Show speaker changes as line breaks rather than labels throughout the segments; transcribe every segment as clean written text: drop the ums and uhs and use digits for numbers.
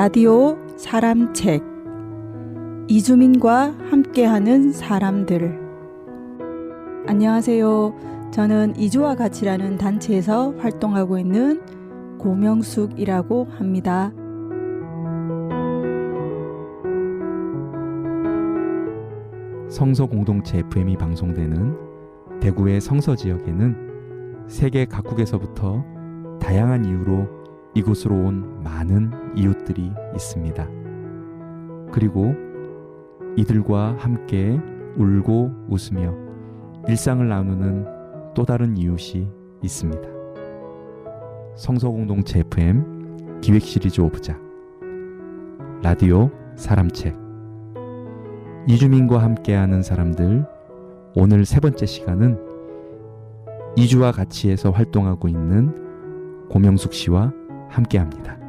라디오 사람책 이주민과 함께하는 사람들. 안녕하세요. 저는 이주와 가치라는 단체에서 활동하고 있는 고명숙이라고 합니다.
성서 공동체 FM이 방송되는 대구의 성서 지역에는 세계 각국에서부터 다양한 이유로 이곳으로 온 많은 이웃들이 있습니다. 그리고 이들과 함께 울고 웃으며 일상을 나누는 또 다른 이웃이 있습니다. 성서 공동체 FM 기획 시리즈 오브자 라디오 사람책 이주민과 함께하는 사람들, 오늘 세 번째 시간은 이주와 가치에서 활동하고 있는 고명숙 씨와 함께합니다.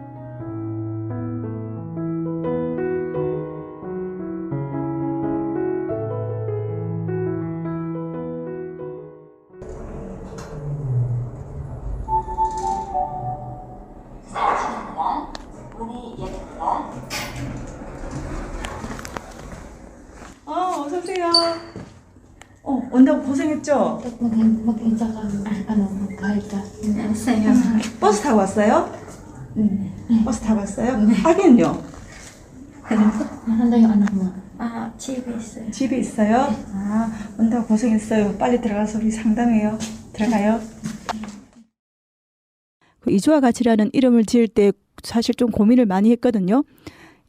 어서오세요. 온다고 고생했죠? 버스 타고 왔어요? 버스 타고 왔어요?
네.
아기는요?
집에 있어요.
집에 있어요? 온다고 고생했어요. 빨리 들어가서 우리 상담해요. 들어가요. 이주와 가치라는 이름을 지을 때 사실 좀 고민을 많이 했거든요.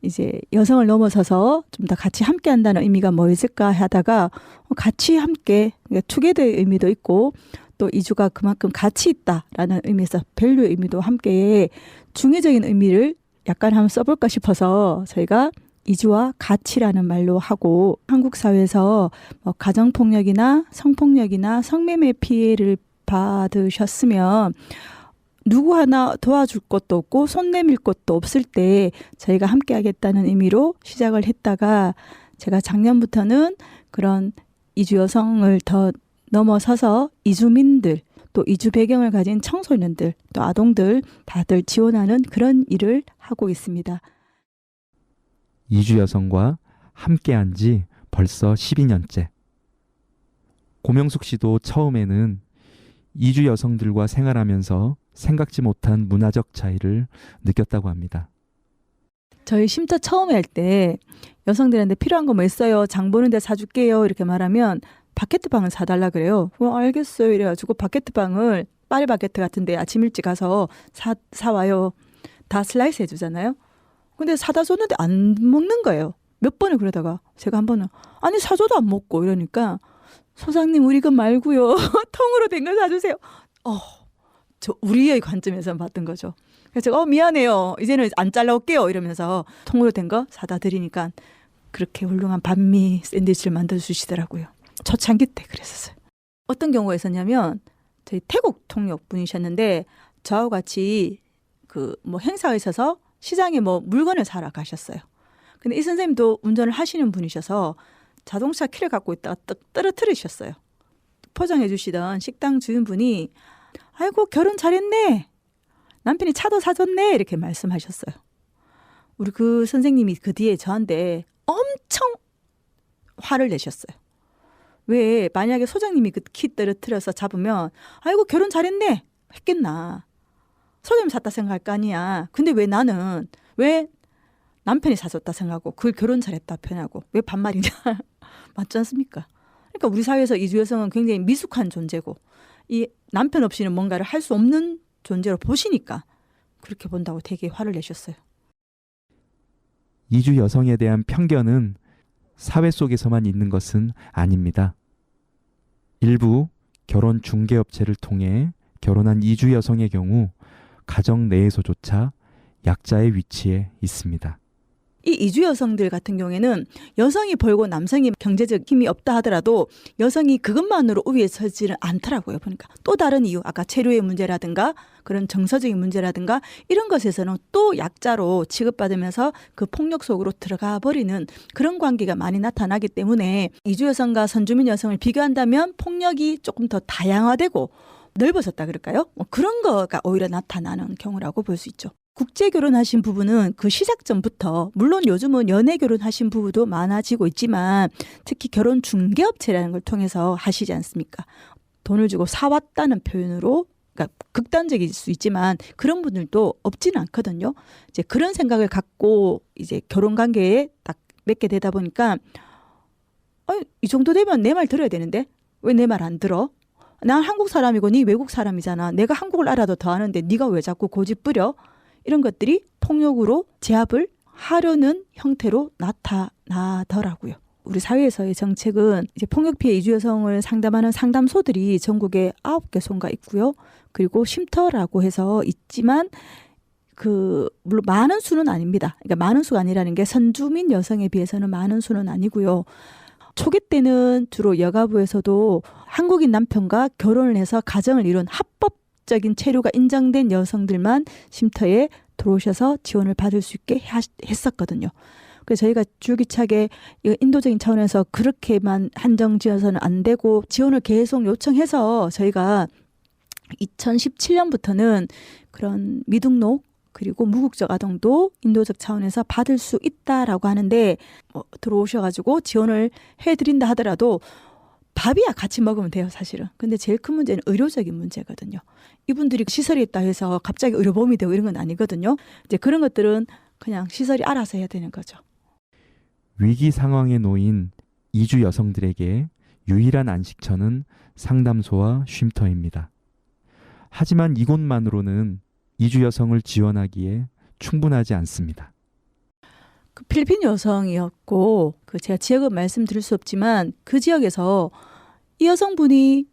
이제 여성을 넘어서서 좀 더 같이 함께 한다는 의미가 뭐 있을까 하다가 같이 함께, 그러니까 투게더의 의미도 있고 또 이주가 그만큼 가치 있다라는 의미에서 밸류의 의미도 함께 중의적인 의미를 약간 한번 써볼까 싶어서 저희가 이주와 가치라는 말로 하고, 한국 사회에서 뭐 가정폭력이나 성폭력이나 성매매 피해를 받으셨으면 누구 하나 도와줄 것도 없고 손 내밀 것도 없을 때 저희가 함께 하겠다는 의미로 시작을 했다가, 제가 작년부터는 그런 이주 여성을 더 넘어서서 이주민들, 또 이주 배경을 가진 청소년들, 또 아동들 다들 지원하는 그런 일을 하고 있습니다.
이주 여성과 함께한 지 벌써 12년째. 고명숙 씨도 처음에는 이주 여성들과 생활하면서 생각지 못한 문화적 차이를 느꼈다고 합니다.
저희 쉼터 처음에 할 때 여성들한테 필요한 거 뭐 있어요? 장 보는데 사줄게요. 이렇게 말하면 바게트빵을 사달라 그래요. 알겠어요. 이래가지고 바게트빵을 파리바게트 같은데 아침 일찍 가서 사와요. 다 슬라이스 해주잖아요. 근데 사다 줬는데 안 먹는 거예요. 몇 번을 그러다가 제가 한 번은 아니 사줘도 안 먹고 이러니까, 소장님 우리 거 말고요. 통으로 된 거 사주세요. 저 우리의 관점에서 봤던 거죠. 그래서 제가 미안해요. 이제는 안 잘라올게요. 이러면서 통으로 된 거 사다 드리니까 그렇게 훌륭한 반미 샌드위치를 만들어주시더라고요. 초창기 때 그랬었어요. 어떤 경우가 있었냐면, 저희 태국 통역 분이셨는데 저하고 같이 그 뭐 행사가 있어서 시장에 뭐 물건을 사러 가셨어요. 근데 이 선생님도 운전을 하시는 분이셔서 자동차 키를 갖고 있다가 떨어뜨리셨어요. 포장해 주시던 식당 주인분이 아이고 결혼 잘했네, 남편이 차도 사줬네, 이렇게 말씀하셨어요. 우리 그 선생님이 그 뒤에 저한테 엄청 화를 내셨어요. 왜 만약에 소장님이 그 키 떨어뜨려서 잡으면 아이고 결혼 잘했네 했겠나, 소장님 샀다 생각할 거 아니야. 근데 왜 나는 왜 남편이 사줬다 생각하고 그걸 결혼 잘했다 표현하고 왜 반말이냐. 맞지 않습니까? 그러니까 우리 사회에서 이주 여성은 굉장히 미숙한 존재고, 이 남편 없이는 뭔가를 할 수 없는 존재로 보시니까 그렇게 본다고 되게 화를 내셨어요.
이주 여성에 대한 편견은 사회 속에서만 있는 것은 아닙니다. 일부 결혼 중개업체를 통해 결혼한 이주 여성의 경우 가정 내에서조차 약자의 위치에 있습니다.
이 이주 여성들 같은 경우에는 여성이 벌고 남성이 경제적 힘이 없다 하더라도 여성이 그것만으로 우위에 서지는 않더라고요. 보니까 또 다른 이유, 아까 체류의 문제라든가 그런 정서적인 문제라든가 이런 것에서는 또 약자로 취급받으면서 그 폭력 속으로 들어가 버리는 그런 관계가 많이 나타나기 때문에 이주 여성과 선주민 여성을 비교한다면 폭력이 조금 더 다양화되고 넓어졌다 그럴까요? 그런 거가 오히려 나타나는 경우라고 볼 수 있죠. 국제 결혼하신 부부는 그 시작 전부터 물론 요즘은 연애 결혼하신 부부도 많아지고 있지만 특히 결혼 중개업체라는 걸 통해서 하시지 않습니까? 돈을 주고 사왔다는 표현으로 그러니까 극단적일 수 있지만 그런 분들도 없지는 않거든요. 이제 그런 생각을 갖고 이제 결혼 관계에 딱 맺게 되다 보니까 이 정도 되면 내 말 들어야 되는데 왜 내 말 안 들어? 난 한국 사람이고 네 외국 사람이잖아. 내가 한국을 알아도 더 아는데 네가 왜 자꾸 고집 부려? 이런 것들이 폭력으로 제압을 하려는 형태로 나타나더라고요. 우리 사회에서의 정책은 이제 폭력 피해 이주 여성을 상담하는 상담소들이 전국에 9개소인가 있고요. 그리고 쉼터라고 해서 있지만 물론 많은 수는 아닙니다. 그러니까 많은 수가 아니라는 게 선주민 여성에 비해서는 많은 수는 아니고요. 초기 때는 주로 여가부에서도 한국인 남편과 결혼을 해서 가정을 이룬 합법적인 체류가 인정된 여성들만 쉼터에 들어오셔서 지원을 받을 수 있게 했었거든요. 그래서 저희가 줄기차게 인도적인 차원에서 그렇게만 한정지어서는 안 되고 지원을 계속 요청해서 저희가 2017년부터는 그런 미등록 그리고 무국적 아동도 인도적 차원에서 받을 수 있다라고 하는데 들어오셔가지고 지원을 해드린다 하더라도 밥이야 같이 먹으면 돼요, 사실은. 근데 제일 큰 문제는 의료적인 문제거든요. 이분들이 시설이 있다 해서 갑자기 의료보험이 되고 이런 건 아니거든요. 이제 그런 것들은 그냥 시설이 알아서 해야 되는 거죠.
위기 상황에 놓인 이주 여성들에게 유일한 안식처는 상담소와 쉼터입니다. 하지만 이곳만으로는 이주 여성을 지원하기에 충분하지 않습니다.
그 필리핀 여성이었고 제가 지역은 말씀드릴 수 없지만 그 지역에서 이 여성분이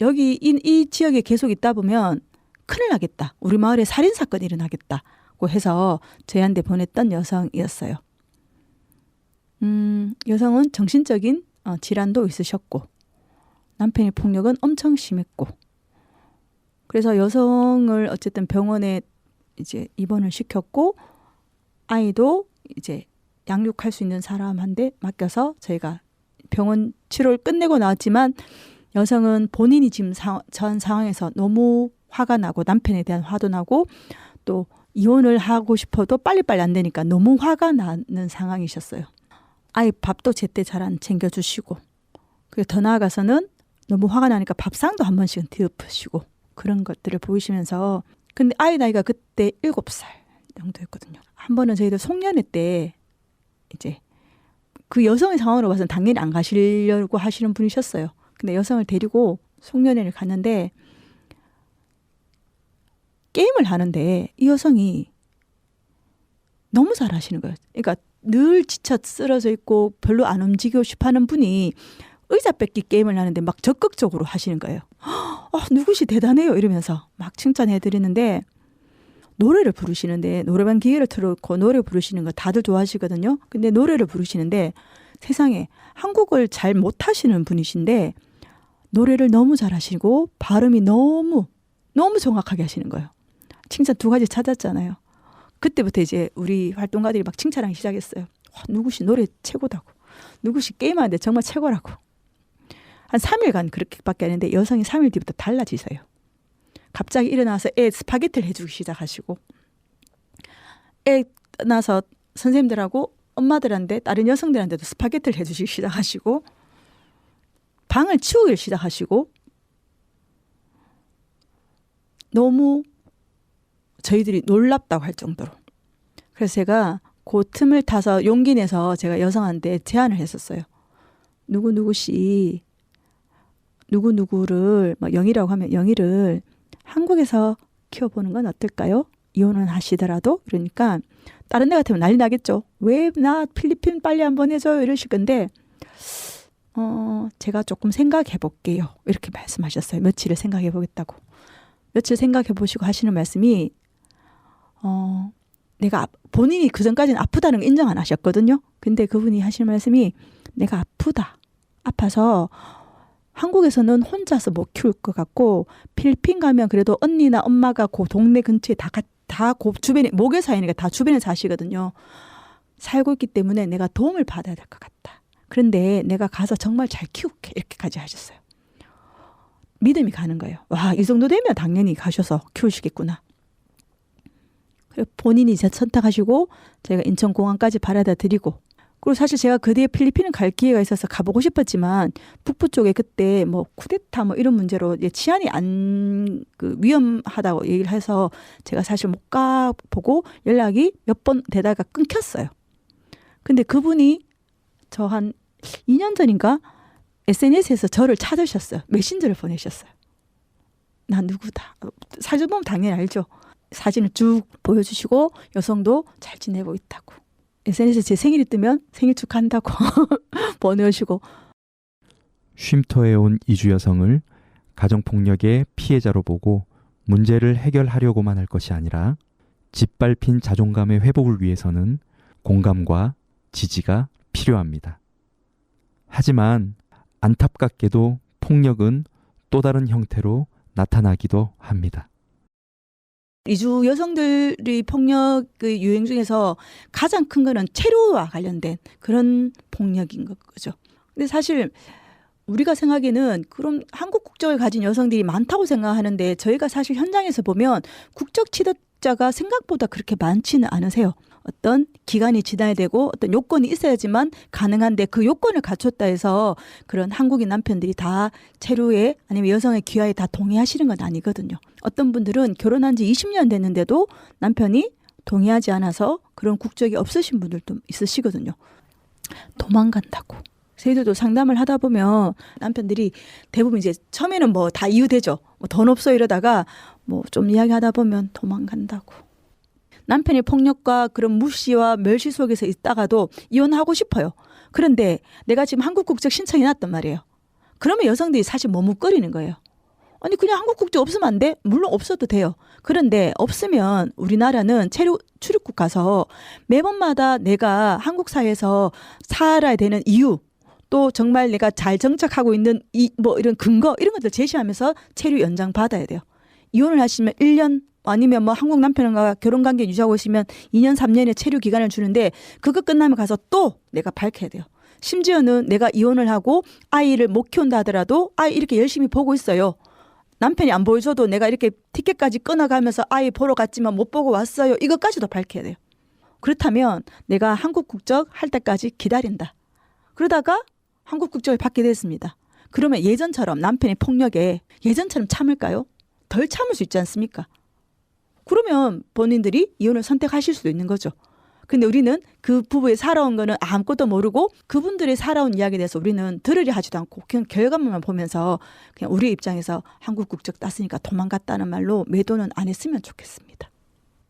여기 이 지역에 계속 있다 보면 큰일 나겠다. 우리 마을에 살인사건이 일어나겠다고 해서 저희한테 보냈던 여성이었어요. 여성은 정신적인 질환도 있으셨고 남편의 폭력은 엄청 심했고 그래서 여성을 어쨌든 병원에 이제 입원을 시켰고 아이도 이제 양육할 수 있는 사람한테 맡겨서 저희가 병원 치료를 끝내고 나왔지만 여성은 본인이 지금 전 상황에서 너무 화가 나고 남편에 대한 화도 나고 또 이혼을 하고 싶어도 빨리빨리 안 되니까 너무 화가 나는 상황이셨어요. 아이 밥도 제때 잘 안 챙겨주시고 그리고 더 나아가서는 너무 화가 나니까 밥상도 한 번씩은 뒤엎으시고 그런 것들을 보이시면서 근데 아이 나이가 그때 7살 정도였거든요. 한 번은 저희도 송년회 때 이제 그 여성의 상황으로 봐서는 당연히 안 가시려고 하시는 분이셨어요. 근데 여성을 데리고 송년회를 갔는데 게임을 하는데 이 여성이 너무 잘하시는 거예요. 그러니까 늘 지쳐 쓰러져 있고 별로 안 움직이고 싶어하는 분이 의자 뺏기 게임을 하는데 막 적극적으로 하시는 거예요. 누구시 대단해요 이러면서 막 칭찬해드리는데 노래를 부르시는데 노래방 기계를 틀어놓고 노래 부르시는 거 다들 좋아하시거든요. 근데 노래를 부르시는데 세상에 한국을 잘 못하시는 분이신데 노래를 너무 잘하시고 발음이 너무 정확하게 하시는 거예요. 칭찬 2가지 찾았잖아요. 그때부터 이제 우리 활동가들이 막 칭찬하기 시작했어요. 누구시 노래 최고다고. 누구시 게임하는데 정말 최고라고. 한 3일간 그렇게밖에 안 했는데 여성이 3일 뒤부터 달라지세요. 갑자기 일어나서 애 스파게티를 해주기 시작하시고 애 나서 선생님들하고 엄마들한테 다른 여성들한테도 스파게티를 해주시기 시작하시고 방을 치우기 시작하시고 너무 저희들이 놀랍다고 할 정도로 그래서 제가 그 틈을 타서 용기 내서 제가 여성한테 제안을 했었어요. 누구누구씨 누구누구를 영희라고 하면 영희를 한국에서 키워보는 건 어떨까요? 이혼은 하시더라도 그러니까 다른 데 같으면 난리 나겠죠. 왜 나 필리핀 빨리 한번 해줘요 이러실 건데 제가 조금 생각해 볼게요. 이렇게 말씀하셨어요. 며칠을 생각해 보겠다고. 며칠 생각해 보시고 하시는 말씀이 내가 본인이 그전까지는 아프다는 거 인정 안 하셨거든요. 근데 그분이 하시는 말씀이 내가 아파서 한국에서는 혼자서 못 키울 것 같고 필리핀 가면 그래도 언니나 엄마가 그 동네 근처에 다 그 주변에 모계사이니까 다 주변에 사시거든요. 살고 있기 때문에 내가 도움을 받아야 될 것 같다. 그런데 내가 가서 정말 잘 키울게 이렇게까지 하셨어요. 믿음이 가는 거예요. 와, 이 정도 되면 당연히 가셔서 키우시겠구나. 그래서 본인이 이제 선택하시고 저희가 인천공항까지 바라다 드리고, 그리고 사실 제가 그 뒤에 필리핀을 갈 기회가 있어서 가보고 싶었지만 북부 쪽에 그때 뭐 쿠데타 뭐 이런 문제로 이제 치안이 안 위험하다고 얘기를 해서 제가 사실 못 가보고 연락이 몇 번 되다가 끊겼어요. 근데 그분이 저 한 2년 전인가 SNS에서 저를 찾으셨어요. 메신저를 보내셨어요. 나 누구다. 사진 보면 당연히 알죠. 사진을 쭉 보여주시고 여성도 잘 지내고 있다고. SNS에 제 생일이 뜨면 생일 축하한다고 보내주시고.
쉼터에 온 이주 여성을 가정폭력의 피해자로 보고 문제를 해결하려고만 할 것이 아니라 짓밟힌 자존감의 회복을 위해서는 공감과 지지가 필요합니다. 하지만 안타깝게도 폭력은 또 다른 형태로 나타나기도 합니다.
이주 여성들의 폭력 유행 중에서 가장 큰 거는 체류와 관련된 그런 폭력인 거죠. 근데 사실 우리가 생각에는 그럼 한국 국적을 가진 여성들이 많다고 생각하는데 저희가 사실 현장에서 보면 국적 취득자가 생각보다 그렇게 많지는 않으세요. 어떤 기간이 지나야 되고 어떤 요건이 있어야지만 가능한데 그 요건을 갖췄다 해서 그런 한국인 남편들이 다 체류에 아니면 여성의 귀화에 다 동의하시는 건 아니거든요. 어떤 분들은 결혼한 지 20년 됐는데도 남편이 동의하지 않아서 그런 국적이 없으신 분들도 있으시거든요. 도망간다고. 저희들도 상담을 하다 보면 남편들이 대부분 이제 처음에는 뭐 다 이유되죠. 뭐 돈 없어 이러다가 뭐 좀 이야기하다 보면 도망간다고. 남편의 폭력과 그런 무시와 멸시 속에서 있다가도 이혼하고 싶어요. 그런데 내가 지금 한국 국적 신청해 놨단 말이에요. 그러면 여성들이 사실 머뭇거리는 거예요. 아니 그냥 한국 국적 없으면 안 돼? 물론 없어도 돼요. 그런데 없으면 우리나라는 출입국 가서 매번마다 내가 한국 사회에서 살아야 되는 이유, 또 정말 내가 잘 정착하고 있는 뭐 이런 근거 이런 것들 제시하면서 체류 연장 받아야 돼요. 이혼을 하시면 1년 아니면 뭐 한국 남편과 결혼관계 유지하고 있으면 2년 3년의 체류 기간을 주는데 그거 끝나면 가서 또 내가 밝혀야 돼요. 심지어는 내가 이혼을 하고 아이를 못 키운다 하더라도 아이 이렇게 열심히 보고 있어요. 남편이 안 보여줘도 내가 이렇게 티켓까지 끊어가면서 아이 보러 갔지만 못 보고 왔어요. 이것까지도 밝혀야 돼요. 그렇다면 내가 한국 국적 할 때까지 기다린다. 그러다가 한국 국적을 받게 됐습니다. 그러면 예전처럼 남편의 폭력에 예전처럼 참을까요? 덜 참을 수 있지 않습니까? 그러면 본인들이 이혼을 선택하실 수도 있는 거죠. 근데 우리는 그 부부의 살아온 거는 아무것도 모르고 그분들의 살아온 이야기에 대해서 우리는 들으려 하지도 않고 그냥 결과만 보면서 그냥 우리 입장에서 한국 국적 땄으니까 도망갔다는 말로 매도는 안 했으면 좋겠습니다.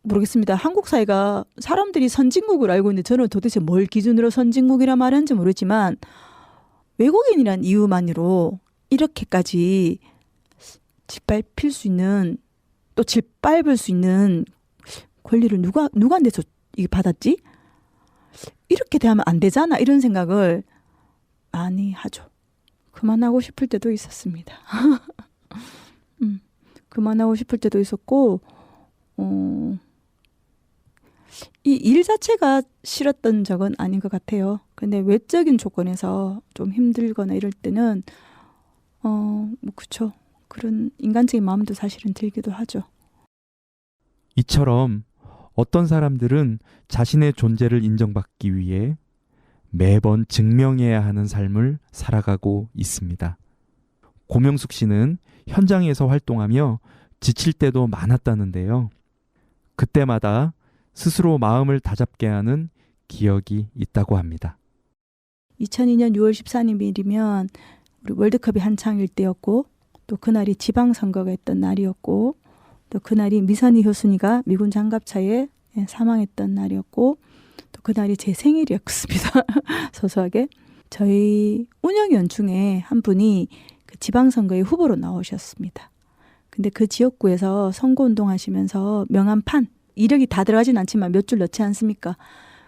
모르겠습니다. 한국 사회가 사람들이 선진국을 알고 있는데 저는 도대체 뭘 기준으로 선진국이라 말하는지 모르지만 외국인이란 이유만으로 이렇게까지 짓밟힐 수 있는 또 짓밟을 수 있는 권리를 누구한테서 이게 받았지? 이렇게 대하면 안 되잖아 이런 생각을 많이 하죠. 그만하고 싶을 때도 있었습니다. 그만하고 싶을 때도 있었고 이 일 자체가 싫었던 적은 아닌 것 같아요. 근데 외적인 조건에서 좀 힘들거나 이럴 때는 뭐 그쵸. 그런 인간적인 마음도 사실은 들기도 하죠.
이처럼 어떤 사람들은 자신의 존재를 인정받기 위해 매번 증명해야 하는 삶을 살아가고 있습니다. 고명숙 씨는 현장에서 활동하며 지칠 때도 많았다는데요. 그때마다 스스로 마음을 다잡게 하는 기억이 있다고 합니다.
2002년 6월 14일이면 우리 월드컵이 한창일 때였고 또 그날이 지방선거가 있던 날이었고 또 그날이 미선희 효순이가 미군 장갑차에 사망했던 날이었고 또 그날이 제 생일이었습니다. 소소하게. 저희 운영위원 중에 한 분이 그 지방선거에 후보로 나오셨습니다. 근데 그 지역구에서 선거운동 하시면서 명함판 이력이 다 들어가진 않지만 몇 줄 넣지 않습니까?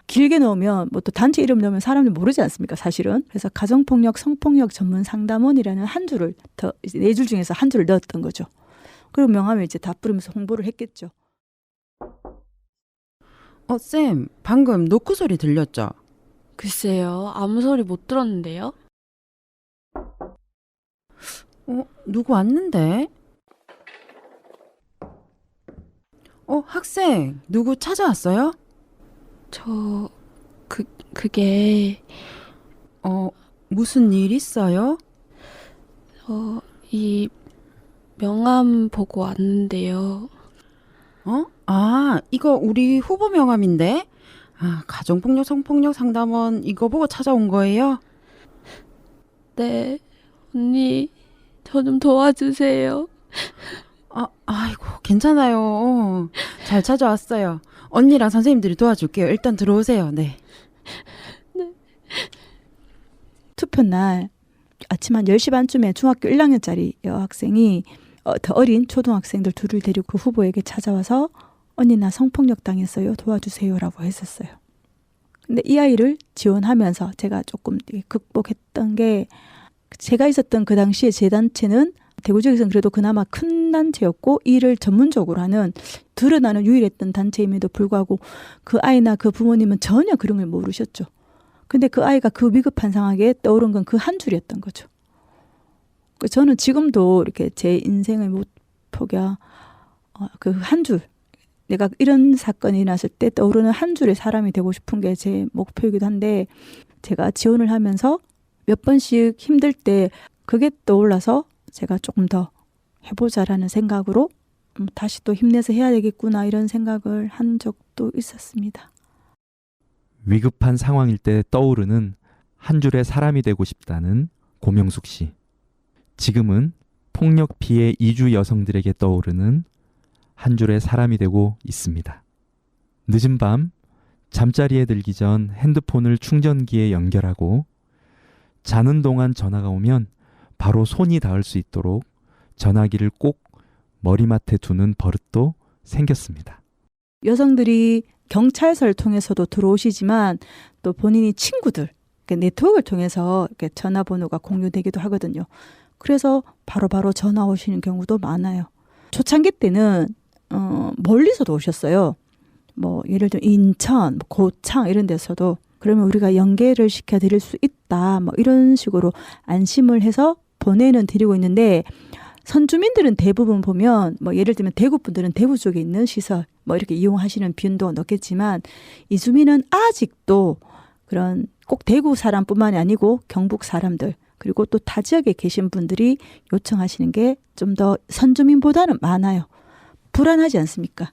길게 넣으면 뭐 또 단체 이름 넣으면 사람들이 모르지 않습니까? 사실은. 그래서 가정폭력, 성폭력 전문 상담원이라는 한 줄을 더 4줄 중에서 한 줄을 넣었던 거죠. 그리고 명함을 이제 다 뿌리면서 홍보를 했겠죠.
쌤, 방금 노크 소리 들렸죠?
글쎄요, 아무 소리 못 들었는데요?
누구 왔는데? 학생, 누구 찾아왔어요?
그게,
무슨 일 있어요?
이 명함 보고 왔는데요.
이거 우리 후보 명함인데? 가정폭력, 성폭력 상담원 이거 보고 찾아온 거예요?
네, 언니, 저 좀 도와주세요.
아이고, 괜찮아요. 잘 찾아왔어요. 언니랑 선생님들이 도와줄게요. 일단 들어오세요. 네.
투표 날 아침 한 10시 반쯤에 중학교 1학년짜리 여학생이 더 어린 초등학생들 둘을 데리고 그 후보에게 찾아와서 언니 나 성폭력 당했어요. 도와주세요라고 했었어요. 근데 이 아이를 지원하면서 제가 조금 극복했던 게 제가 있었던 그 당시에 제 단체는 대구 지역에서는 그래도 그나마 큰 단체였고 일을 전문적으로 하는 드러나는 유일했던 단체임에도 불구하고 그 아이나 그 부모님은 전혀 그런 걸 모르셨죠. 근데 그 아이가 그 위급한 상황에 떠오른 건 그 한 줄이었던 거죠. 저는 지금도 이렇게 제 인생의 목표가 그 한 줄, 내가 이런 사건이 났을 때 떠오르는 한 줄의 사람이 되고 싶은 게 제 목표이기도 한데 제가 지원을 하면서 몇 번씩 힘들 때 그게 떠올라서 제가 조금 더 해보자라는 생각으로 다시 또 힘내서 해야 되겠구나 이런 생각을 한 적도 있었습니다.
위급한 상황일 때 떠오르는 한 줄의 사람이 되고 싶다는 고명숙 씨. 지금은 폭력 피해 이주 여성들에게 떠오르는 한 줄의 사람이 되고 있습니다. 늦은 밤 잠자리에 들기 전 핸드폰을 충전기에 연결하고 자는 동안 전화가 오면 바로 손이 닿을 수 있도록 전화기를 꼭 머리맡에 두는 버릇도 생겼습니다.
여성들이 경찰서를 통해서도 들어오시지만 또 본인이 친구들, 네트워크를 통해서 이렇게 전화번호가 공유되기도 하거든요. 그래서 바로바로 전화 오시는 경우도 많아요. 초창기 때는 멀리서도 오셨어요. 뭐 예를 들면 인천, 고창 이런 데서도 그러면 우리가 연계를 시켜드릴 수 있다. 뭐 이런 식으로 안심을 해서 보내는 드리고 있는데 선주민들은 대부분 보면 뭐 예를 들면 대구 분들은 대구 쪽에 있는 시설 뭐 이렇게 이용하시는 빈도가 높겠지만 이주민은 아직도 그런 꼭 대구 사람뿐만이 아니고 경북 사람들 그리고 또 타 지역에 계신 분들이 요청하시는 게 좀 더 선주민보다는 많아요. 불안하지 않습니까?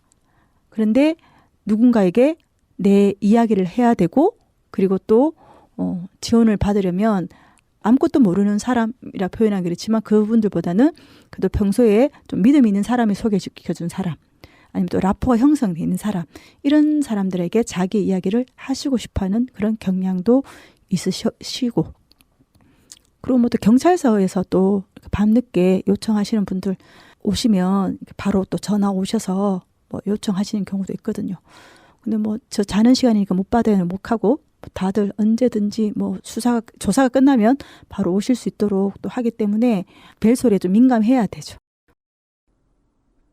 그런데 누군가에게 내 이야기를 해야 되고 그리고 또 지원을 받으려면 아무것도 모르는 사람이라 표현하기 그렇지만 그분들보다는 그래도 평소에 좀 믿음 있는 사람이 소개시켜준 사람 아니면 또 라포가 형성되어 있는 사람 이런 사람들에게 자기 이야기를 하시고 싶어하는 그런 경향도 있으시고 그리고 뭐 또 경찰서에서 또 밤늦게 요청하시는 분들 오시면 바로 또 전화 오셔서 뭐 요청하시는 경우도 있거든요. 근데 뭐 저 자는 시간이니까 못 받아요 못 하고 다들 언제든지 뭐 조사가 끝나면 바로 오실 수 있도록 또 하기 때문에 벨소리에 좀 민감해야 되죠.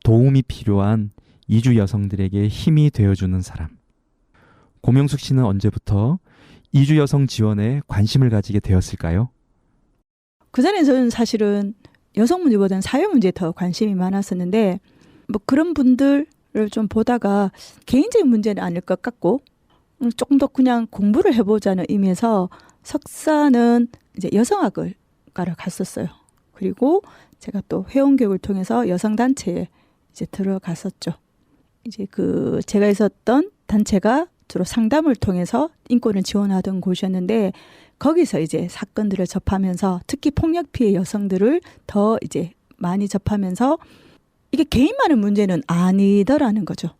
도움이 필요한 이주 여성들에게 힘이 되어주는 사람. 고명숙 씨는 언제부터 이주 여성 지원에 관심을 가지게 되었을까요?
그전에 저는 사실은 여성 문제보다는 사회 문제에 더 관심이 많았었는데 뭐 그런 분들을 좀 보다가 개인적인 문제는 아닐 것 같고 조금 더 그냥 공부를 해보자는 의미에서 석사는 이제 여성학을과를 갔었어요. 그리고 제가 또 회원교육을 통해서 여성단체에 이제 들어갔었죠. 이제 그 제가 있었던 단체가 주로 상담을 통해서 인권을 지원하던 곳이었는데 거기서 이제 사건들을 접하면서 특히 폭력 피해 여성들을 더 이제 많이 접하면서 이게 개인만의 문제는 아니더라는 거죠.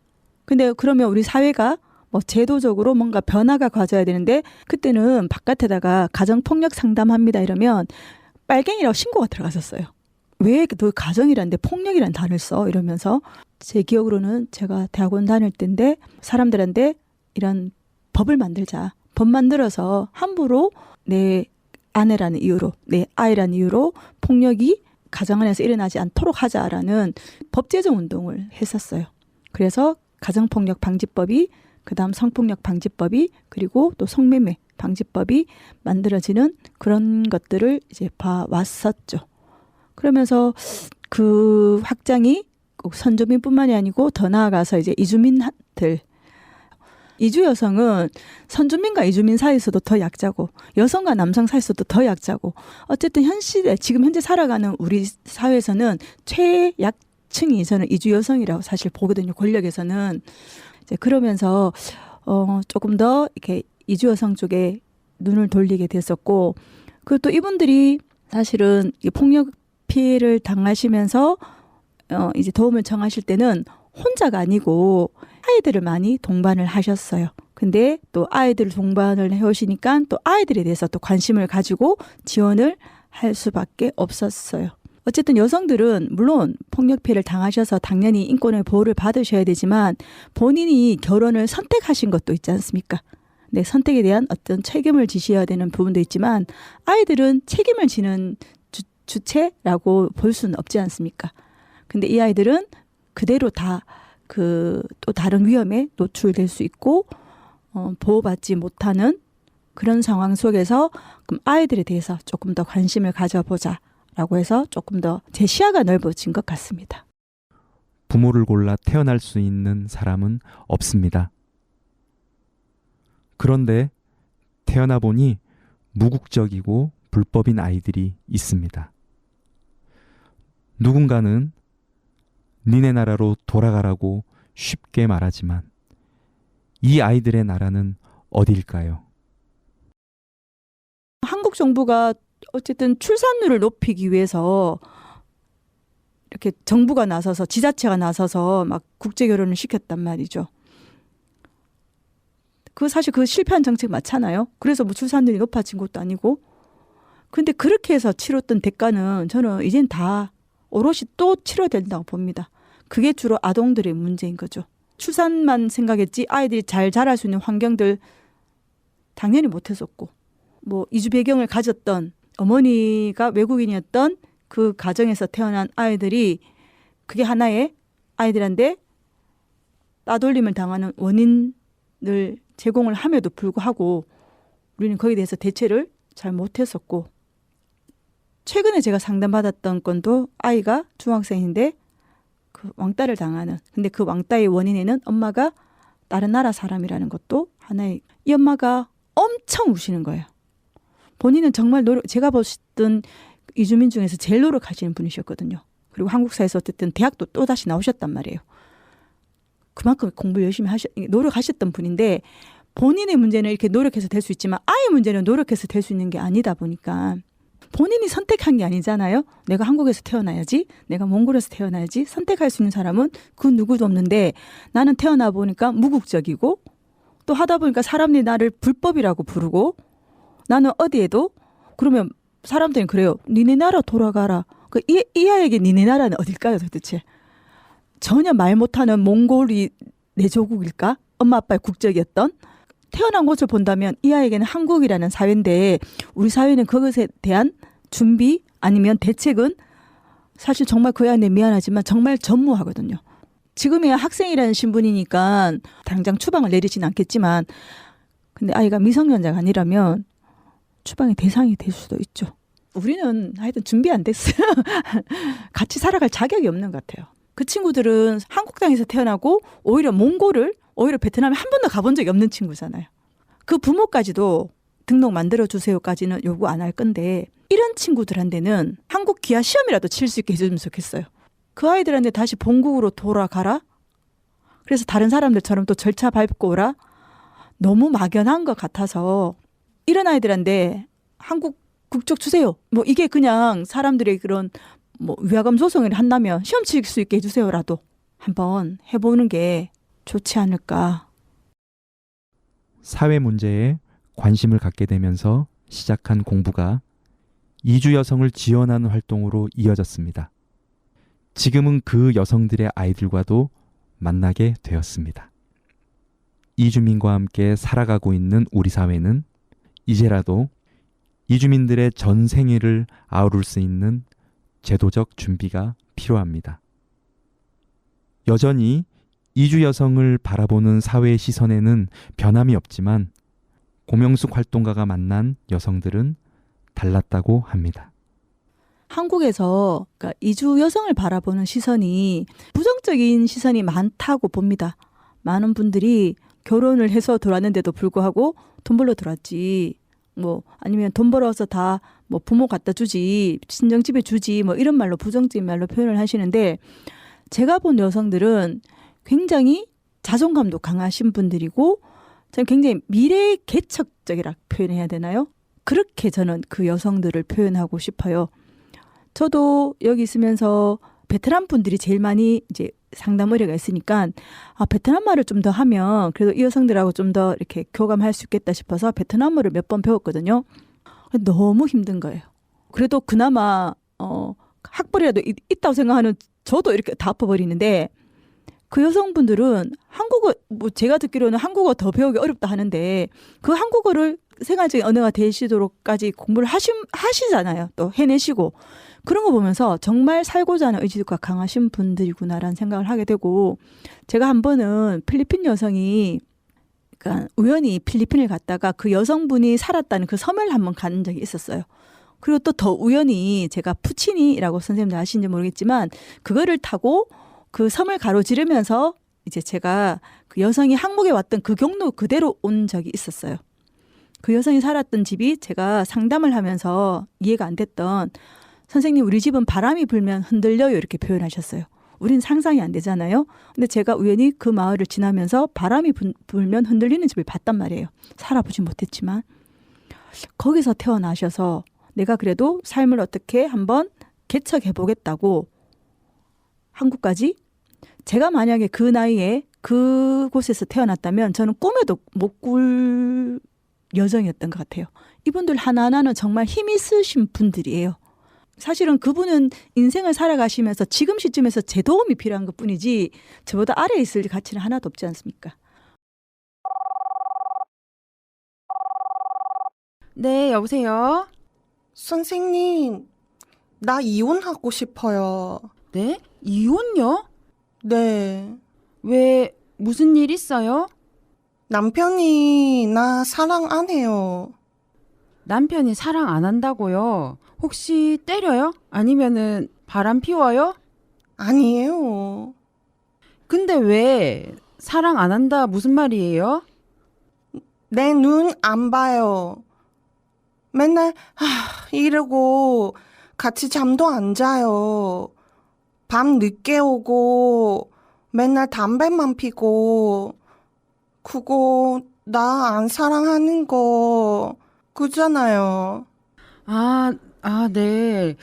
근데 그러면 우리 사회가 뭐 제도적으로 뭔가 변화가 가져야 되는데 그때는 바깥에다가 가정폭력 상담합니다 이러면 빨갱이라고 신고가 들어갔었어요. 왜 너 가정이란데 폭력이란 단어를 써? 이러면서 제 기억으로는 제가 대학원 다닐 때인데 사람들한테 이런 법을 만들자. 법 만들어서 함부로 내 아내라는 이유로 내 아이라는 이유로 폭력이 가정 안에서 일어나지 않도록 하자라는 법 제정 운동을 했었어요. 그래서 가정폭력 방지법이 그다음 성폭력 방지법이 그리고 또 성매매 방지법이 만들어지는 그런 것들을 이제 봐왔었죠. 그러면서 그 확장이 꼭 선조민뿐만이 아니고 더 나아가서 이제 이주민들, 이주 여성은 선주민과 이주민 사이에서도 더 약자고 여성과 남성 사이에서도 더 약자고 어쨌든 현 시대 지금 현재 살아가는 우리 사회에서는 최약층이 저는 이주 여성이라고 사실 보거든요. 권력에서는. 이제 그러면서 조금 더 이렇게 이주 여성 쪽에 눈을 돌리게 됐었고 그리고 또 이분들이 사실은 이 폭력 피해를 당하시면서 이제 도움을 청하실 때는 혼자가 아니고 아이들을 많이 동반을 하셨어요. 근데 또 아이들을 동반을 해오시니까 또 아이들에 대해서 또 관심을 가지고 지원을 할 수밖에 없었어요. 어쨌든 여성들은 물론 폭력 피해를 당하셔서 당연히 인권의 보호를 받으셔야 되지만 본인이 결혼을 선택하신 것도 있지 않습니까? 네, 선택에 대한 어떤 책임을 지셔야 되는 부분도 있지만 아이들은 책임을 지는 주체라고 볼 수는 없지 않습니까? 근데 이 아이들은 그대로 다 또 다른 위험에 노출될 수 있고 보호받지 못하는 그런 상황 속에서 그럼 아이들에 대해서 조금 더 관심을 가져보자라고 해서 조금 더 제 시야가 넓어진 것 같습니다.
부모를 골라 태어날 수 있는 사람은 없습니다. 그런데 태어나 보니 무국적이고 불법인 아이들이 있습니다. 누군가는 니네 나라로 돌아가라고 쉽게 말하지만 이 아이들의 나라는 어디일까요?
한국 정부가 어쨌든 출산율을 높이기 위해서 이렇게 정부가 나서서 지자체가 나서서 막 국제 결혼을 시켰단 말이죠. 사실 그 실패한 정책 맞잖아요. 그래서 뭐 출산율이 높아진 것도 아니고. 근데 그렇게 해서 치렀던 대가는 저는 이젠 다 오롯이 또 치러야 된다고 봅니다. 그게 주로 아동들의 문제인 거죠. 출산만 생각했지 아이들이 잘 자랄 수 있는 환경들 당연히 못했었고 뭐 이주 배경을 가졌던 어머니가 외국인이었던 그 가정에서 태어난 아이들이 그게 하나의 아이들한테 따돌림을 당하는 원인을 제공을 함에도 불구하고 우리는 거기에 대해서 대처를 잘 못했었고 최근에 제가 상담받았던 건도 아이가 중학생인데 그 왕따를 당하는 근데 그 왕따의 원인에는 엄마가 다른 나라 사람이라는 것도 하나의 이 엄마가 엄청 우시는 거예요. 본인은 정말 제가 보셨던 이주민 중에서 제일 노력하시는 분이셨거든요. 그리고 한국 사회에서 어쨌든 대학도 또다시 나오셨단 말이에요. 그만큼 공부 열심히 노력하셨던 분인데 본인의 문제는 이렇게 노력해서 될 수 있지만 아이의 문제는 노력해서 될 수 있는 게 아니다 보니까 본인이 선택한 게 아니잖아요. 내가 한국에서 태어나야지, 내가 몽골에서 태어나야지 선택할 수 있는 사람은 그 누구도 없는데 나는 태어나 보니까 무국적이고 또 하다 보니까 사람들이 나를 불법이라고 부르고 나는 어디에도 그러면 사람들은 그래요. 니네 나라 돌아가라. 이 아이에게 니네 나라는 어딜까요 도대체? 전혀 말 못하는 몽골이 내 조국일까? 엄마 아빠의 국적이었던? 태어난 곳을 본다면 이 아이에게는 한국이라는 사회인데 우리 사회는 그것에 대한 준비 아니면 대책은 사실 정말 그 아이한테 미안하지만 정말 전무하거든요. 지금이야 학생이라는 신분이니까 당장 추방을 내리진 않겠지만 근데 아이가 미성년자가 아니라면 추방의 대상이 될 수도 있죠. 우리는 하여튼 준비 안 됐어요. 같이 살아갈 자격이 없는 것 같아요. 그 친구들은 한국 땅에서 태어나고 오히려 오히려 베트남에 한 번도 가본 적이 없는 친구잖아요. 그 부모까지도 등록 만들어주세요까지는 요구 안 할 건데 이런 친구들한테는 한국 기아 시험이라도 칠 수 있게 해주면 좋겠어요. 그 아이들한테 다시 본국으로 돌아가라. 그래서 다른 사람들처럼 또 절차 밟고 오라. 너무 막연한 것 같아서 이런 아이들한테 한국 국적 주세요. 뭐 이게 그냥 사람들의 그런 뭐 위화감 소송을 한다면 시험 칠 수 있게 해주세요라도 한번 해보는 게 좋지 않을까.
사회 문제에 관심을 갖게 되면서 시작한 공부가 이주 여성을 지원하는 활동으로 이어졌습니다. 지금은 그 여성들의 아이들과도 만나게 되었습니다. 이주민과 함께 살아가고 있는 우리 사회는 이제라도 이주민들의 전 생애를 아우를 수 있는 제도적 준비가 필요합니다. 여전히 이주 여성을 바라보는 사회의 시선에는 변함이 없지만 고명숙 활동가가 만난 여성들은 달랐다고 합니다.
한국에서 그러니까 이주 여성을 바라보는 시선이 부정적 부정적인 시선이 많다고 봅니다. 많은 분들이 결혼을 해서 들어왔는데도 불구하고 돈 벌러 들어왔지. 뭐 아니면 돈 벌어서 다 뭐 부모 갖다 주지, 친정집에 주지, 뭐 이런 말로 부정적인 말로 표현을 하시는데 제가 본 여성들은 굉장히 자존감도 강하신 분들이고 저는 굉장히 미래 개척적이라 표현해야 되나요? 그렇게 저는 그 여성들을 표현하고 싶어요. 저도 여기 있으면서 베트남 분들이 제일 많이 이제 상담 의뢰가 있으니까 베트남말을 좀 더 하면 그래도 이 여성들하고 좀 더 이렇게 교감할 수 있겠다 싶어서 베트남어를 몇 번 배웠거든요. 너무 힘든 거예요. 그래도 그나마 학벌이라도 있다고 생각하는 저도 이렇게 다 엎어버리는데 그 여성분들은 한국어, 뭐 제가 듣기로는 한국어 더 배우기 어렵다 하는데 그 한국어를 생활적인 언어가 되시도록까지 공부를 하시잖아요. 또 해내시고. 그런 거 보면서 정말 살고자 하는 의지가 강하신 분들이구나라는 생각을 하게 되고 제가 한 번은 필리핀 여성이 그러니까 우연히 필리핀을 갔다가 그 여성분이 살았다는 그 섬을 한번 간 적이 있었어요. 그리고 또 더 우연히 제가 푸치니라고 선생님들 아시는지 모르겠지만 그거를 타고 그 섬을 가로지르면서 이제 제가 그 여성이 한국에 왔던 그 경로 그대로 온 적이 있었어요. 그 여성이 살았던 집이 제가 상담을 하면서 이해가 안 됐던 선생님 우리 집은 바람이 불면 흔들려요 이렇게 표현하셨어요. 우린 상상이 안 되잖아요. 근데 제가 우연히 그 마을을 지나면서 바람이 불면 흔들리는 집을 봤단 말이에요. 살아보지 못했지만 거기서 태어나셔서 내가 그래도 삶을 어떻게 한번 개척해보겠다고 한국까지 제가 만약에 그 나이에 그곳에서 태어났다면 저는 꿈에도 못 꿀 여정이었던 것 같아요. 이분들 하나하나는 정말 힘 있으신 분들이에요. 사실은 그분은 인생을 살아가시면서 지금 시점에서 제 도움이 필요한 것뿐이지 저보다 아래에 있을 가치는 하나도 없지 않습니까?
네, 여보세요?
선생님, 나 이혼하고 싶어요.
네? 이혼요?
네.
왜, 무슨 일 있어요?
남편이 나 사랑 안 해요.
남편이 사랑 안 한다고요? 혹시 때려요? 아니면은 바람 피워요?
아니에요.
근데 왜 사랑 안 한다 무슨 말이에요?
내 눈 안 봐요. 맨날 이러고 같이 잠도 안 자요. 밤 늦게 오고 맨날 담배만 피고 그거 나 안 사랑하는 거 그잖아요.
네.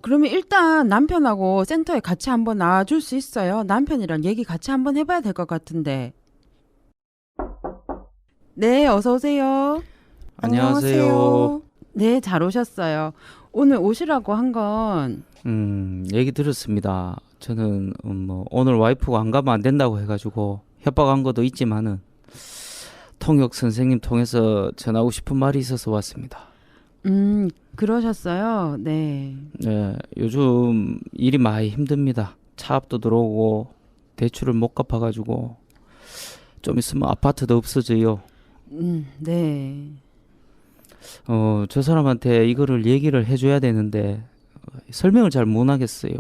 그러면 일단 남편하고 센터에 같이 한번 나와줄 수 있어요? 남편이랑 얘기 같이 한번 해봐야 될 것 같은데. 네, 어서 오세요.
안녕하세요.
네, 잘 오셨어요. 오늘 오시라고 한 건,
얘기 들었습니다. 저는 뭐 오늘 와이프가 안 가면 안 된다고 해가지고 협박한 것도 있지만은 통역 선생님 통해서 전하고 싶은 말이 있어서 왔습니다.
그러셨어요? 네.
네, 요즘 일이 많이 힘듭니다. 차압도 들어오고 대출을 못 갚아가지고 좀 있으면 아파트도 없어져요.
네.
저 사람한테 이거를 얘기를 해줘야 되는데 설명을 잘 못하겠어요.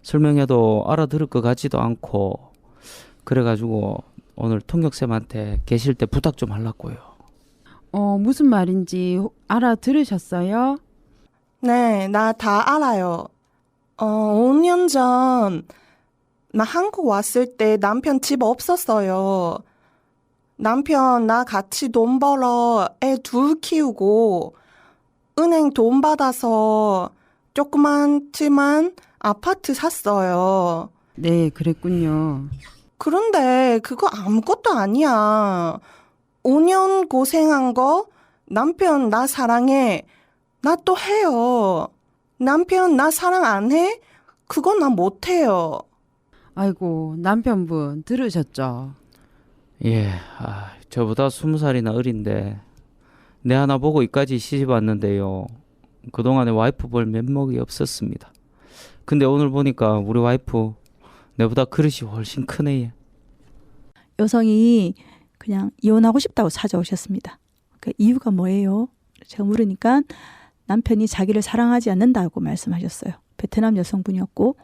설명해도 알아들을 것 같지도 않고 그래가지고 오늘 통역쌤한테 계실 때 부탁 좀 하려고요.
무슨 말인지 알아들으셨어요?
네, 나 다 알아요. 5년 전, 나 한국 왔을 때 남편 집 없었어요. 남편 나 같이 돈 벌어 애 둘 키우고 은행 돈 받아서 조그맣지만 아파트 샀어요.
네, 그랬군요.
그런데 그거 아무것도 아니야. 5년 고생한 거 남편 나 사랑해. 나 또 해요. 남편 나 사랑 안 해? 그건 나 못해요.
아이고, 남편분 들으셨죠?
예, 저보다 20살이나 어린데 내 하나 보고 이까지 시집 왔는데요. 그동안에 와이프 볼 면목이 없었습니다. 근데 오늘 보니까 우리 와이프 내보다 그릇이 훨씬 크네.
여성이 그냥 이혼하고 싶다고 찾아오셨습니다. 그 이유가 뭐예요? 제가 물으니까 남편이 자기를 사랑하지 않는다고 말씀하셨어요. 베트남 여성분이었고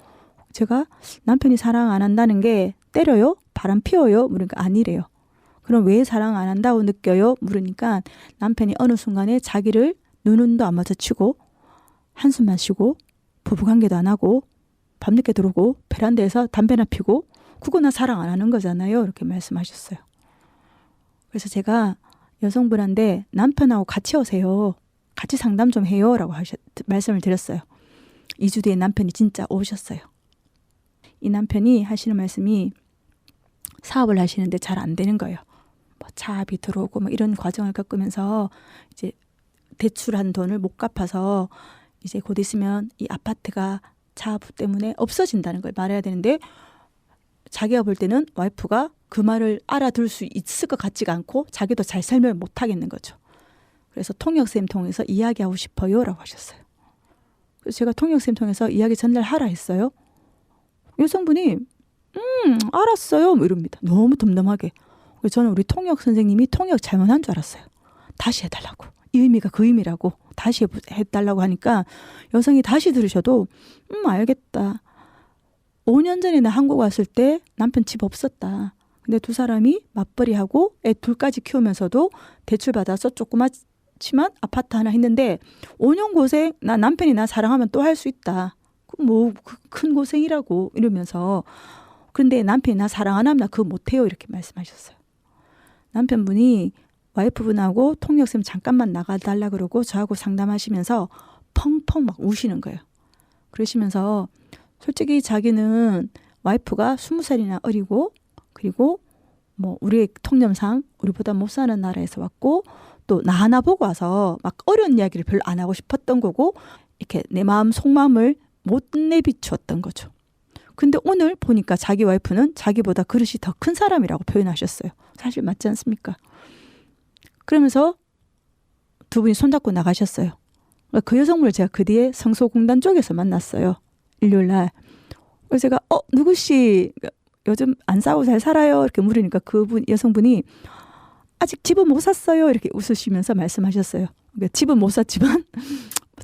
제가 남편이 사랑 안 한다는 게 때려요? 바람 피워요? 물으니까 아니래요. 그럼 왜 사랑 안 한다고 느껴요? 물으니까 남편이 어느 순간에 자기를 눈도 안 마주치고 한숨만 쉬고 부부관계도 안 하고 밤늦게 들어오고 베란다에서 담배나 피고 그거 나 사랑 안 하는 거잖아요. 이렇게 말씀하셨어요. 그래서 제가 여성분한테 남편하고 같이 오세요. 같이 상담 좀 해요. 라고 말씀을 드렸어요. 2주 뒤에 남편이 진짜 오셨어요. 이 남편이 하시는 말씀이 사업을 하시는데 잘 안 되는 거예요. 뭐 차압이 들어오고 뭐 이런 과정을 겪으면서 이제 대출한 돈을 못 갚아서 이제 곧 있으면 이 아파트가 차압 때문에 없어진다는 걸 말해야 되는데 자기가 볼 때는 와이프가 그 말을 알아들 수 있을 것 같지가 않고 자기도 잘 설명을 못 하겠는 거죠. 그래서 통역쌤 통해서 이야기하고 싶어요 라고 하셨어요. 그래서 제가 통역쌤 통해서 이야기 전달하라 했어요. 여성분이 알았어요 뭐 이럽니다. 너무 덤덤하게. 그래서 저는 우리 통역 선생님이 통역 잘못한 줄 알았어요. 다시 해달라고. 이 의미가 그 의미라고 다시 해달라고 하니까 여성이 다시 들으셔도 알겠다. 5년 전에 나 한국 왔을 때 남편 집 없었다. 근데 두 사람이 맞벌이하고 애 둘까지 키우면서도 대출 받아서 조그맣지만 아파트 하나 했는데 5년 고생 나 남편이 나 사랑하면 또 할 수 있다. 뭐 큰 고생이라고 이러면서 그런데 남편이 나 사랑 안 하면 나 그거 못해요 이렇게 말씀하셨어요. 남편분이 와이프분하고 통역쌤 잠깐만 나가달라 그러고 저하고 상담하시면서 펑펑 막 우시는 거예요. 그러시면서 솔직히 자기는 와이프가 20살이나 어리고 그리고 뭐 우리의 통념상 우리보다 못 사는 나라에서 왔고 또 나 하나 보고 와서 막 어려운 이야기를 별로 안 하고 싶었던 거고 이렇게 내 마음 속마음을 못 내비추었던 거죠. 근데 오늘 보니까 자기 와이프는 자기보다 그릇이 더 큰 사람이라고 표현하셨어요. 사실 맞지 않습니까? 그러면서 두 분이 손잡고 나가셨어요. 그 여성분을 제가 그 뒤에 성소공단 쪽에서 만났어요. 일요일 날. 그래서 제가 누구씨 요즘 안 싸우고 잘 살아요? 이렇게 물으니까 그분 여성분이 아직 집은 못 샀어요. 이렇게 웃으시면서 말씀하셨어요. 그러니까 집은 못 샀지만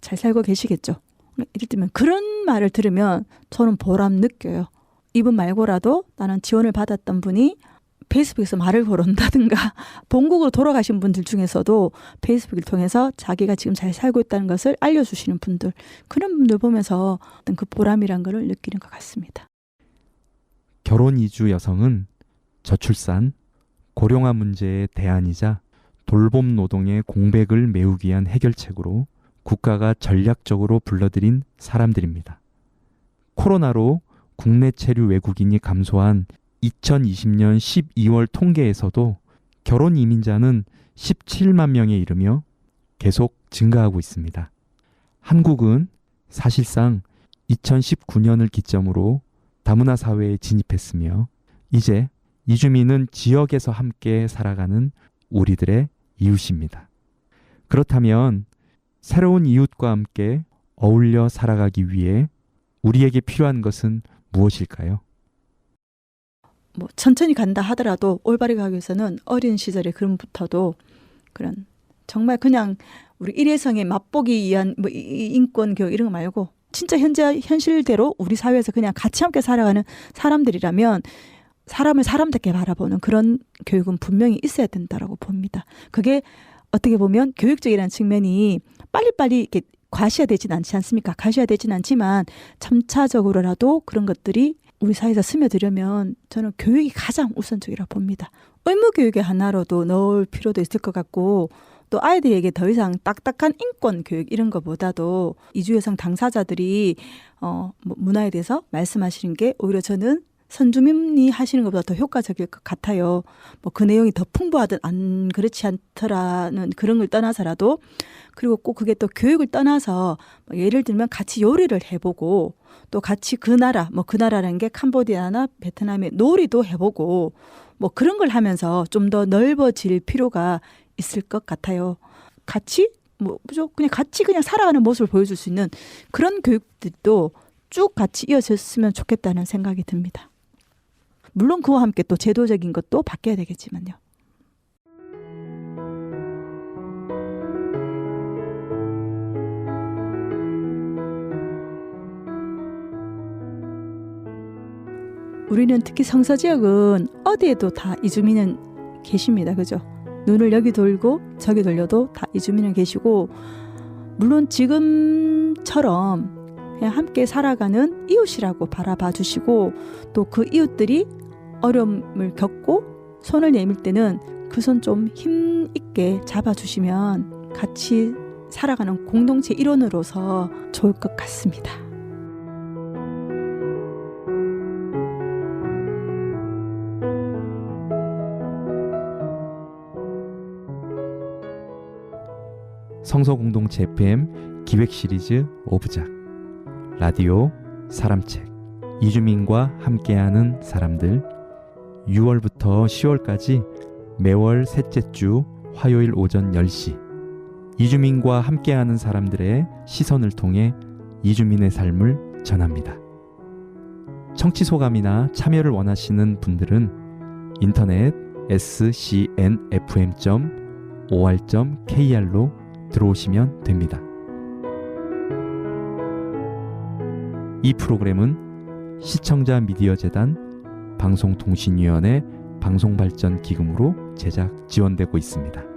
잘 살고 계시겠죠. 이럴 때면 그런 말을 들으면 저는 보람 느껴요. 이분 말고라도 나는 지원을 받았던 분이 페이스북에서 말을 걸어온다든가 본국으로 돌아가신 분들 중에서도 페이스북을 통해서 자기가 지금 잘 살고 있다는 것을 알려주시는 분들 그런 분들 보면서 어떤 그 보람이란 걸 느끼는 것 같습니다.
결혼 이주 여성은 저출산, 고령화 문제의 대안이자 돌봄 노동의 공백을 메우기 위한 해결책으로 국가가 전략적으로 불러들인 사람들입니다. 코로나로 국내 체류 외국인이 감소한 2020년 12월 통계에서도 결혼 이민자는 17만 명에 이르며 계속 증가하고 있습니다. 한국은 사실상 2019년을 기점으로 다문화 사회에 진입했으며 이제 이주민은 지역에서 함께 살아가는 우리들의 이웃입니다. 그렇다면 새로운 이웃과 함께 어울려 살아가기 위해 우리에게 필요한 것은 무엇일까요?
뭐 천천히 간다 하더라도 올바르게 가기 위해서는 어린 시절의 그럼부터도 그런 정말 그냥 우리 일회성에 맛보기 위한 뭐 인권 교육 이런 거 말고 진짜 현실대로 우리 사회에서 그냥 같이 함께 살아가는 사람들이라면 사람을 사람답게 바라보는 그런 교육은 분명히 있어야 된다라고 봅니다. 그게 어떻게 보면 교육적이라는 측면이 빨리빨리 이렇게 과시화되진 않지 않습니까? 과시화되진 않지만 점차적으로라도 그런 것들이 우리 사회에서 스며들려면 저는 교육이 가장 우선적이라고 봅니다. 의무교육의 하나로도 넣을 필요도 있을 것 같고 또 아이들에게 더 이상 딱딱한 인권 교육 이런 것보다도 이주여성 당사자들이 문화에 대해서 말씀하시는 게 오히려 저는 선주민이 하시는 것보다 더 효과적일 것 같아요. 뭐 그 내용이 더 풍부하든 안 그렇지 않더라는 그런 걸 떠나서라도 그리고 꼭 그게 또 교육을 떠나서 예를 들면 같이 요리를 해보고 또 같이 그 나라 뭐 그 나라라는 게 캄보디아나 베트남의 놀이도 해보고 뭐 그런 걸 하면서 좀 더 넓어질 필요가 있을 것 같아요. 같이 뭐 그냥 같이 그냥 살아가는 모습을 보여줄 수 있는 그런 교육들도 쭉 같이 이어졌으면 좋겠다는 생각이 듭니다. 물론 그와 함께 또 제도적인 것도 바뀌어야 되겠지만요. 우리는 특히 성서 지역은 어디에도 다 이주민은 계십니다. 그죠? 눈을 여기 돌고 저기 돌려도 다 이주민은 계시고, 물론 지금처럼 그냥 함께 살아가는 이웃이라고 바라봐 주시고, 또 그 이웃들이 어려움을 겪고 손을 내밀 때는 그 손 좀 힘 있게 잡아주시면 같이 살아가는 공동체 일원으로서 좋을 것 같습니다.
성서공동체 FM 기획 시리즈 오브작, 라디오 사람책, 이주민과 함께하는 사람들, 6월부터 10월까지 매월 셋째 주 화요일 오전 10시, 이주민과 함께하는 사람들의 시선을 통해 이주민의 삶을 전합니다. 청취 소감이나 참여를 원하시는 분들은 인터넷 scnfm.or.kr로 들어오시면 됩니다. 이 프로그램은 시청자 미디어 재단 방송통신위원회 방송발전기금으로 제작 지원되고 있습니다.